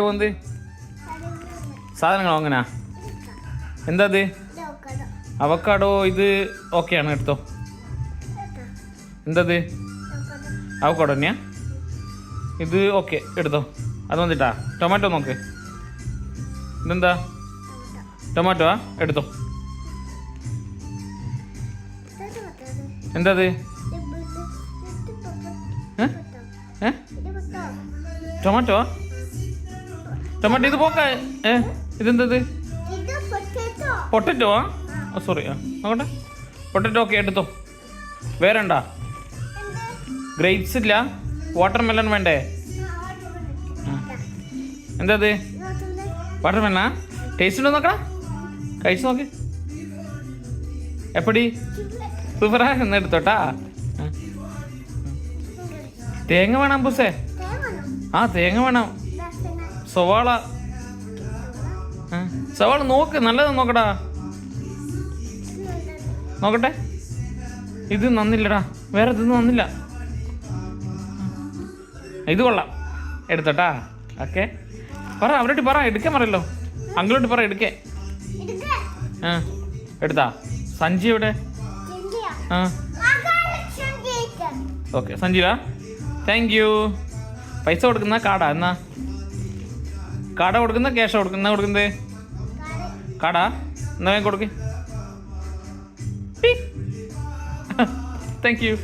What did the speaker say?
പോകുന്നത് സാധനങ്ങൾ വാങ്ങനാ എന്താ അത് അവക്കാടോ ഇത് ഓക്കെയാണ് എടുത്തോ എന്തത് അവക്കാടോ തന്നെയാ ഇത് ഓക്കെ എടുത്തോ അത് വന്നിട്ടാ ടൊമാറ്റോ നോക്ക് ഇതെന്താ ടൊമാറ്റോ എടുത്തോ എന്താ ടൊമാറ്റോ ടൊമാറ്റോ ഇത് പോക്ക ഇതെന്തത് പൊട്ടറ്റോ സോറി നോക്കട്ടെ പൊട്ടറ്റോ ഓക്കെ എടുത്തോ വേറെ ഉണ്ടോ ഗ്രേപ്സ് ഇല്ല വാട്ടർ മെലൺ വേണ്ടേ എന്താ വാട്ടർ മെലണാ ടേസ്റ്റ് ഉണ്ടോ നോക്കടാ കഴിച്ചു നോക്ക് എപ്പടി സൂപ്പറാ എന്ന് എടുത്തോട്ടാ തേങ്ങ വേണം പൂസേ തേങ്ങ വേണം സവാള സവാള നോക്ക് നല്ലത് നോക്കടാ നോക്കട്ടെ ഇത് നന്നില്ലടാ വേറെ ഇതൊന്നും നന്നില്ല ഇത് കൊള്ളാം എടുത്തോട്ടാ ഓക്കെ പറ അവരോട്ട് പറ എടുക്കാൻ പറയല്ലോ അങ്കിളോട്ട് പറ എടുക്കേ എടുത്താ സഞ്ചി എവിടെ ഓക്കെ സഞ്ജീവാ താങ്ക് യു പൈസ കൊടുക്കുന്ന കാർഡാ എന്നാ കാർഡാ കൊടുക്കുന്ന ക്യാഷാ കൊടുക്കുന്ന കൊടുക്കുന്നത് കാർഡാ എന്നാ കൊടുക്ക് താങ്ക് യു